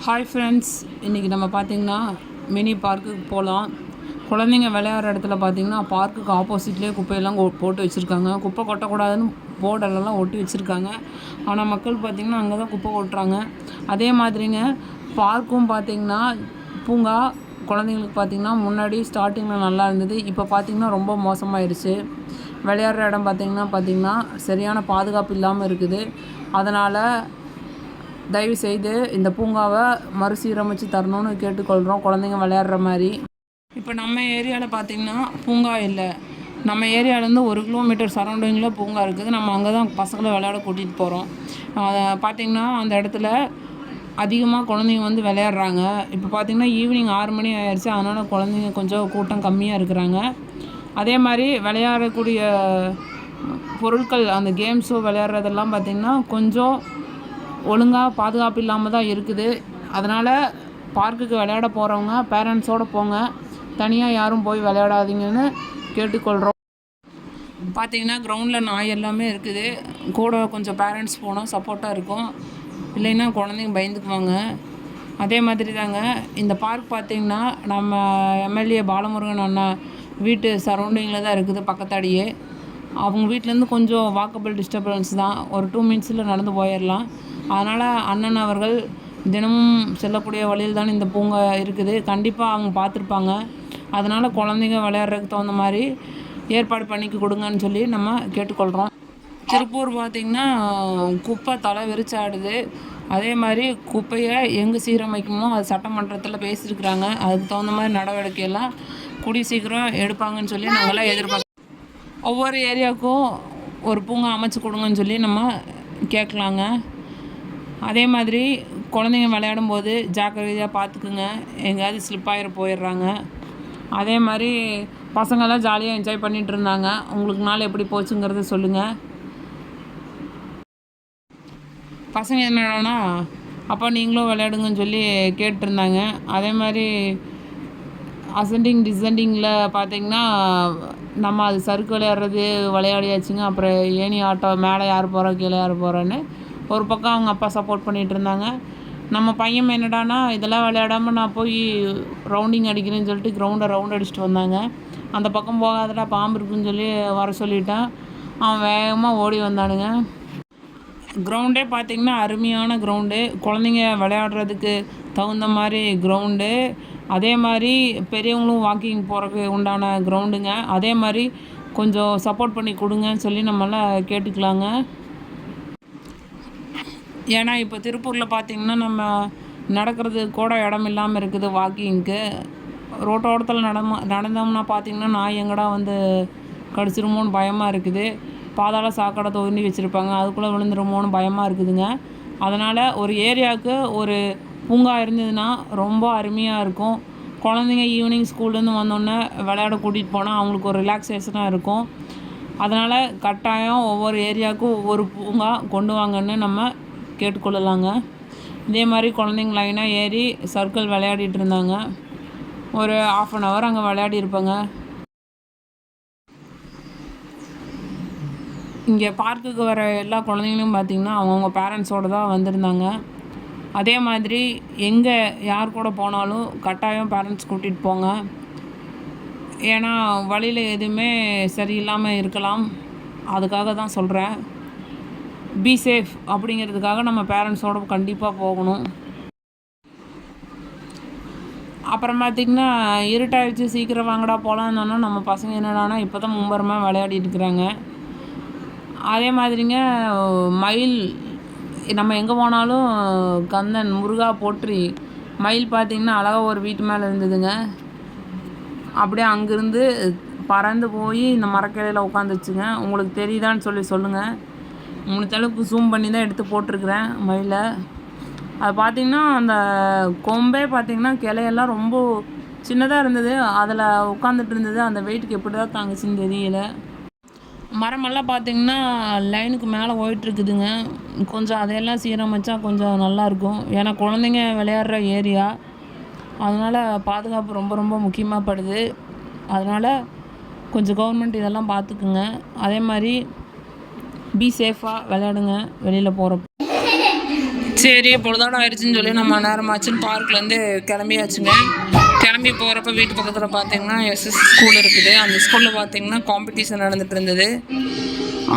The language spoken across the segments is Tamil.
ஹாய் ஃப்ரெண்ட்ஸ், இன்றைக்கி நம்ம பார்த்திங்கன்னா மினி பார்க்குக்கு போகலாம். குழந்தைங்க விளையாடுற இடத்துல பார்த்திங்கன்னா பார்க்குக்கு ஆப்போசிட்லேயே குப்பையெல்லாம் போட்டு வச்சுருக்காங்க. குப்பை கொட்டக்கூடாதுன்னு போர்டெல்லாம் ஒட்டி வச்சுருக்காங்க. ஆனால் மக்கள் பார்த்திங்கன்னா அங்கே தான் குப்பை கொட்டுறாங்க. அதே மாதிரிங்க பார்க்கும் பார்த்திங்கன்னா பூங்கா குழந்தைங்களுக்கு பார்த்திங்கன்னா முன்னாடி ஸ்டார்டிங்கில் நல்லா இருந்தது. இப்போ பார்த்திங்கன்னா ரொம்ப மோசமாகிடுச்சு. விளையாடுற இடம் பார்த்திங்கன்னா சரியான பாதுகாப்பு இல்லாமல் இருக்குது. அதனால் தயவுசெய்து இந்த பூங்காவை மறுசீரமைச்சு தரணும்னு கேட்டுக்கொள்கிறோம், குழந்தைங்க விளையாடுற மாதிரி. இப்போ நம்ம ஏரியாவில் பார்த்திங்கன்னா பூங்கா இல்லை. நம்ம ஏரியாவிலேருந்து 1 கிலோமீட்டர் சரௌண்டிங்கில் பூங்கா இருக்குது. நம்ம அங்கே தான் பசங்களை விளையாட கூட்டிகிட்டு போகிறோம். பார்த்திங்கன்னா அந்த இடத்துல அதிகமாக குழந்தைங்க வந்து விளையாடுறாங்க. இப்போ பார்த்திங்கன்னா ஈவினிங் 6 மணி ஆயிடுச்சு. அதனால் குழந்தைங்க கொஞ்சம் கூட்டம் கம்மியாக இருக்கிறாங்க. அதே மாதிரி விளையாடக்கூடிய பொருட்கள், அந்த கேம்ஸோ விளையாடுறதெல்லாம் பார்த்திங்கன்னா கொஞ்சம் ஒழுங்காக பாதுகாப்பு இல்லாமல் தான் இருக்குது. அதனால் பார்க்குக்கு விளையாட போகிறவங்க பேரண்ட்ஸோடு போங்க, தனியாக யாரும் போய் விளையாடாதீங்கன்னு கேட்டுக்கொள்கிறோம். பார்த்திங்கன்னா கிரவுண்டில் நாய் எல்லாமே இருக்குது. கூட கொஞ்சம் பேரண்ட்ஸ் போனால் சப்போர்ட்டாக இருக்கும், இல்லைன்னா குழந்தைங்க பயந்துக்குவாங்க. அதே மாதிரி தாங்க இந்த பார்க் பார்த்திங்கன்னா நம்ம எம்எல்ஏ பாலமுருகன் அண்ணா வீட்டு சரௌண்டிங்கில் தான் இருக்குது, பக்கத்தாடியே. அவங்க வீட்டிலேருந்து கொஞ்சம் வாக்கபிள் டிஸ்டர்பன்ஸ் தான், ஒரு 2 மினிட்ஸில் நடந்து போயிடலாம். அதனால் அண்ணன் அவர்கள் தினமும் செல்லக்கூடிய வழியில் தான் இந்த பூங்கா இருக்குது. கண்டிப்பாக அவங்க பார்த்துருப்பாங்க. அதனால் குழந்தைங்க விளையாடுறதுக்கு தகுந்த மாதிரி ஏற்பாடு பண்ணிக்க கொடுங்கன்னு சொல்லி நம்ம கேட்டுக்கொள்கிறோம். திருப்பூர் பார்த்திங்கன்னா குப்பை தலை விரிச்சாடுது. அதே மாதிரி குப்பையை எங்கே சீரமைக்கணுமோ அது சட்டமன்றத்தில் பேசியிருக்கிறாங்க. அதுக்கு தகுந்த மாதிரி நடவடிக்கையெல்லாம் கூடிய சீக்கிரம் எடுப்பாங்கன்னு சொல்லி நாங்கள்லாம் எதிர்பார்க்குறோம். ஒவ்வொரு ஏரியாவுக்கும் ஒரு பூங்கா அமைச்சு கொடுங்கன்னு சொல்லி நம்ம கேட்கலாங்க. அதே மாதிரி குழந்தைங்க விளையாடும்போது ஜாக்கிரதையாக பார்த்துக்குங்க, எங்கேயாவது ஸ்லிப்பாகிற போயிடுறாங்க. அதே மாதிரி பசங்கள்லாம் ஜாலியாக என்ஜாய் பண்ணிகிட்டு இருந்தாங்க. உங்களுக்கு நாள் எப்படி போச்சுங்கிறத சொல்லுங்கள். பசங்க என்னடானா அப்போ நீங்களும் விளையாடுங்கன்னு சொல்லி கேட்டிருந்தாங்க. அதே மாதிரி அசெண்டிங் டிசெண்டிங்கில் பார்த்திங்கன்னா நம்ம அது சறுக்கு விளையாடுறது விளையாடியாச்சுங்க. அப்புறம் ஏணி ஆட்டம், மேலே யார் போகிறா கீழே யார் போகிறான்னு ஒரு பக்கம் அவங்க அப்பா சப்போர்ட் பண்ணிகிட்டு இருந்தாங்க. நம்ம பையன் என்னடானா இதெல்லாம் விளையாடாமல் நான் போய் ரவுண்டிங் அடிக்கிறேன்னு சொல்லிட்டு கிரவுண்டை ரவுண்ட் அடிச்சுட்டு வந்தாங்க. அந்த பக்கம் போகாதடா பாம்பு இருக்குன்னு சொல்லி வர சொல்லிட்டான். அவன் வேகமாக ஓடி வந்தானுங்க. கிரவுண்டே பார்த்திங்கன்னா அருமையான கிரவுண்டு, குழந்தைங்க விளையாடுறதுக்கு தகுந்த மாதிரி கிரவுண்டு. அதே மாதிரி பெரியவங்களும் வாக்கிங் போகிறதுக்கு உண்டான கிரவுண்டுங்க. அதே மாதிரி கொஞ்சம் சப்போர்ட் பண்ணி கொடுங்கன்னு சொல்லி நம்மளாம் கேட்டுக்கலாங்க. ஏன்னா இப்போ திருப்பூரில் பார்த்திங்கன்னா நம்ம நடக்கிறது கூட இடம் இல்லாமல் இருக்குது. வாக்கிங்க்கு ரோட்டோரத்தில் நடந்தோம்னா பார்த்திங்கன்னா நாய் எங்கடா வந்து கடிச்சிருமோன்னு பயமாக இருக்குது. பாதாள சாக்கடை தோண்டி வச்சுருப்பாங்க, அதுக்குள்ளே விழுந்துருமோன்னு பயமாக இருக்குதுங்க. அதனால் ஒரு ஏரியாவுக்கு ஒரு பூங்கா இருந்ததுன்னா ரொம்ப அருமையாக இருக்கும். குழந்தைங்க ஈவினிங் ஸ்கூல்லேருந்து வந்தோடனே விளையாட கூட்டிகிட்டு போனால் அவங்களுக்கு ஒரு ரிலாக்ஸேஷனாக இருக்கும். அதனால் கட்டாயம் ஒவ்வொரு ஏரியாவுக்கும் ஒவ்வொரு பூங்கா கொண்டு வாங்கன்னு நம்ம கேட்டுக்கொள்ளலாங்க. இதே மாதிரி குழந்தைங்க லைனாக ஏறி சர்க்கிள் விளையாடிட்டு இருந்தாங்க. ஒரு 1/2 hour அங்கே விளையாடி இருப்பாங்க. இங்கே பார்க்குக்கு வர எல்லா குழந்தைங்களும் பார்த்திங்கன்னா அவங்கவுங்க பேரண்ட்ஸோடு தான் வந்திருந்தாங்க. அதே மாதிரி எங்கே யார் கூட போனாலும் கட்டாயம் பேரண்ட்ஸ் கூட்டிகிட்டு போங்க. ஏன்னா வழியில் எதுவுமே சரியில்லாமல் இருக்கலாம், அதுக்காக தான் சொல்கிறேன். பி சேஃப் அப்படிங்கிறதுக்காக நம்ம பேரண்ட்ஸோடு கண்டிப்பாக போகணும். அப்புறம் பார்த்திங்கன்னா இருட்டாயிடுச்சு, சீக்கிரம் வாங்கடா போகலான்னு சொன்னால் நம்ம பசங்க என்னடானா இப்போ தான் மும்பரமாக விளையாடிட்டு இருக்கிறாங்க. அதே மாதிரிங்க மயில், நம்ம எங்கே போனாலும் கந்தன் முருகா போற்றி மயில் பார்த்திங்கன்னா அழகாக ஒரு வீட்டு மேலே இருந்ததுங்க. அப்படியே அங்கேருந்து பறந்து போய் இந்த மரக்கிளையில் உட்காந்துச்சுங்க. உங்களுக்கு தெரியுதான்னு சொல்லி சொல்லுங்கள். முடிஞ்சளவுக்கு ஜூம் பண்ணி தான் எடுத்து போட்டிருக்கிறேன் மயிலை. அது பார்த்திங்கன்னா அந்த கொம்பே பார்த்திங்கன்னா கிளையெல்லாம் ரொம்ப சின்னதாக இருந்தது, அதில் உட்காந்துட்டு இருந்தது. அந்த வெயிட்டுக்கு எப்படி தான் தாங்குச்சுன்னு தெரியல. மரமெல்லாம் பார்த்திங்கன்னா லைனுக்கு மேலே போயிட்டுருக்குதுங்க. கொஞ்சம் அதையெல்லாம் சீரமைச்சா கொஞ்சம் நல்லாயிருக்கும். ஏன்னா குழந்தைங்க விளையாடுற ஏரியா, அதனால் பாதுகாப்பு ரொம்ப ரொம்ப முக்கியமாகப்படுது. அதனால் கொஞ்சம் கவர்மெண்ட் இதெல்லாம் பார்த்துக்குங்க. அதே மாதிரி பி சேஃபாக விளையாடுங்க வெளியில் போகிறப்ப. சரி பொழுதோட ஆயிடுச்சுன்னு சொல்லி நம்ம நேரமாச்சுன்னு பார்க்லேருந்து கிளம்பியாச்சுங்க. கிளம்பி போகிறப்ப வீட்டு பக்கத்தில் பார்த்தீங்கன்னா எஸ்எஸ் ஸ்கூல் இருக்குது. அந்த ஸ்கூலில் பார்த்தீங்கன்னா காம்படிஷன் நடந்துகிட்டு இருந்தது.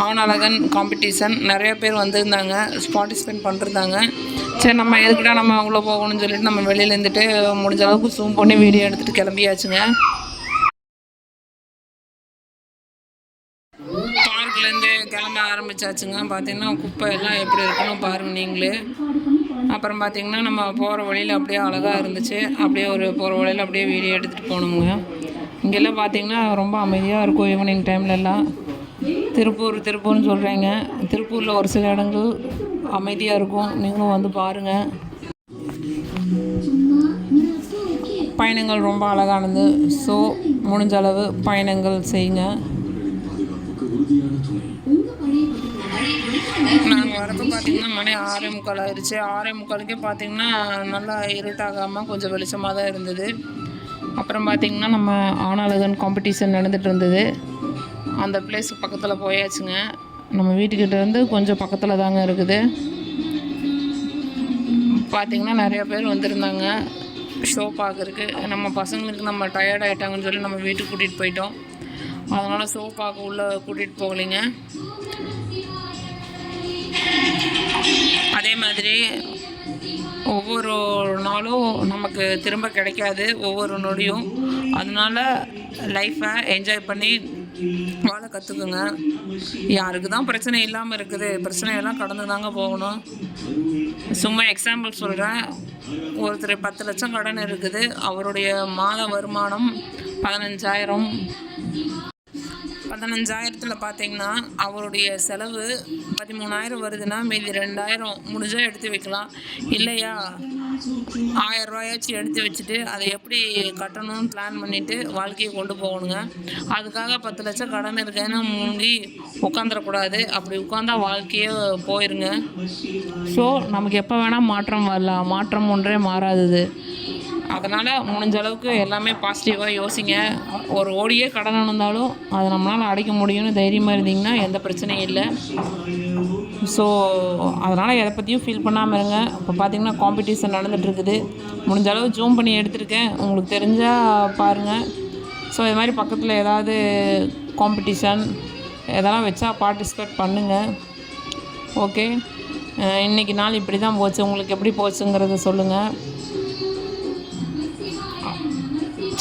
ஆணழகன் காம்படிஷன் நிறைய பேர் வந்திருந்தாங்க, பார்ட்டிசிபேட் பண்ணிருந்தாங்க. சரி நம்ம எதுக்கிட்ட நம்ம அவ்வளோ போகணும்னு சொல்லிட்டு நம்ம வெளியில் இருந்துட்டு முடிஞ்ச அளவுக்கு ஜூம் பண்ணி வீடியோ எடுத்துகிட்டு கிளம்பியாச்சுங்க. பார்க்லேருந்து கிளம்ப ஆரம்பித்தாச்சுங்க. பார்த்திங்கன்னா குப்பை எல்லாம் எப்படி இருக்கணும் பாருங்கள் நீங்களே. அப்புறம் பார்த்திங்கன்னா நம்ம போகிற வழியில் அப்படியே அழகாக இருந்துச்சு. அப்படியே ஒரு போகிற வழியில் அப்படியே வீடியோ எடுத்துகிட்டு போகணுங்க. இங்கெல்லாம் பார்த்திங்கன்னா ரொம்ப அமைதியாக இருக்கும் ஈவினிங் டைம்லலாம். திருப்பூர்னு சொல்கிறாங்க. திருப்பூரில் ஒரு சில இடங்கள் அமைதியாக இருக்கும், நீங்களும் வந்து பாருங்கள். பயணங்கள் ரொம்ப அழகானது. ஸோ முடிஞ்ச அளவு பயணங்கள் செய்யுங்க. நாங்கள் வரப்போ பார்த்திங்கன்னா மணி 6:45 ஆயிடுச்சு. 6:45க்கே பார்த்திங்கன்னா நல்லா இருட்டாகாமல் கொஞ்சம் வெளிச்சமாக தான் இருந்தது. அப்புறம் பார்த்திங்கன்னா நம்ம ஆணழகன் காம்படிஷன் நடந்துகிட்டு இருந்தது. அந்த பிளேஸ் பக்கத்தில் போயாச்சுங்க. நம்ம வீட்டுக்கிட்ட இருந்து கொஞ்சம் பக்கத்தில் தாங்க இருக்குது. பார்த்திங்கன்னா நிறையா பேர் வந்திருந்தாங்க ஷோ பார்க்குறதுக்கு. நம்ம பசங்களுக்கு நம்ம டயர்ட் ஆகிட்டாங்கன்னு சொல்லி நம்ம வீட்டுக்கு கூட்டிகிட்டு போயிட்டோம். அதனால் ஷோ பார்க்க உள்ளே கூட்டிகிட்டு போகலைங்க. அதே மாதிரி ஒவ்வொரு நாளும் நமக்கு திரும்ப கிடைக்காது, ஒவ்வொரு நொடியும். அதனால் லைஃப்பை என்ஜாய் பண்ணி வாழ கற்றுக்குங்க. யாருக்கு தான் பிரச்சனை இல்லாமல் இருக்குது, பிரச்சனையெல்லாம் கடந்து தாங்க போகணும். சும்மா எக்ஸாம்பிள் சொல்கிறேன். ஒருத்தர் 10 லட்சம் கடன் இருக்குது. அவருடைய மாத வருமானம் 15,000. 15,000த்தில் பார்த்தீங்கன்னா அவருடைய செலவு 13,000 வருதுன்னா மீதி 2,000 முடிஞ்சால் எடுத்து வைக்கலாம். இல்லையா 1,000 ரூபாயாச்சும் எடுத்து வச்சுட்டு அதை எப்படி கட்டணும்னு பிளான் பண்ணிவிட்டு வாழ்க்கையை கொண்டு போகணுங்க. அதுக்காக 10 லட்சம் கடன் இருக்கேன்னு மூங்கி உட்காந்துடக்கூடாது. அப்படி உட்காந்தா வாழ்க்கையே போயிருங்க. ஸோ நமக்கு எப்போ வேணால் மாற்றம் வரலாம், மாற்றம் ஒன்றே மாறாதது. அதனால் முடிஞ்ச அளவுக்கு எல்லாமே பாசிட்டிவாக யோசிங்க. ஒரு ஓடியே கடன் இருந்தாலும் அதை நம்மளால் அடைக்க முடியும்னு தைரியமாக இருந்தீங்கன்னா எந்த பிரச்சனையும் இல்லை. ஸோ அதனால் எதை பற்றியும் ஃபீல் பண்ணாமல் இருங்க. இப்போ பார்த்திங்கன்னா காம்படிஷன் நடந்துகிட்ருக்குது. முடிஞ்ச அளவு ஜூம் பண்ணி எடுத்திருக்கேன், உங்களுக்கு தெரிஞ்சால் பாருங்கள். ஸோ இது மாதிரி பக்கத்தில் ஏதாவது காம்படிஷன் எதெல்லாம் வச்சா பார்ட்டிசிபேட் பண்ணுங்கள். ஓகே, இன்றைக்கி நாள் இப்படி தான் போச்சு. உங்களுக்கு எப்படி போச்சுங்கிறத சொல்லுங்கள்.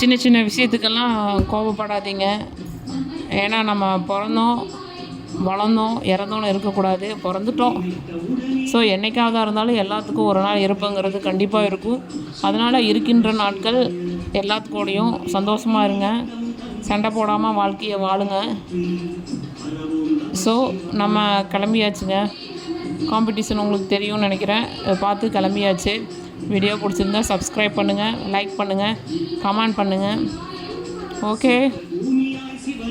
சின்ன சின்ன விஷயத்துக்கெல்லாம் கோபப்படாதீங்க. ஏன்னா நம்ம பிறந்தோம், வளர்ந்தோம், இறந்தோன்னு இருக்கக்கூடாது. பிறந்துட்டோம். ஸோ என்றைக்காவதாக இருந்தாலும் எல்லாத்துக்கும் ஒரு நாள் இருப்புங்கிறது கண்டிப்பாக இருக்கும். அதனால் இருக்கின்ற நாட்கள் எல்லாத்துக்கூடையும் சந்தோஷமாக இருங்க. சண்டை போடாமல் வாழ்க்கையை வாழுங்க. ஸோ நம்ம கிளம்பியாச்சுங்க. காம்படிஷன் உங்களுக்கு தெரியும்னு நினைக்கிறேன். பார்த்து கிளம்பியாச்சு. வீடியோ பிடிச்சிருந்தா சப்ஸ்கிரைப் பண்ணுங்கள், லைக் பண்ணுங்கள், கமெண்ட் பண்ணுங்கள். ஓகே.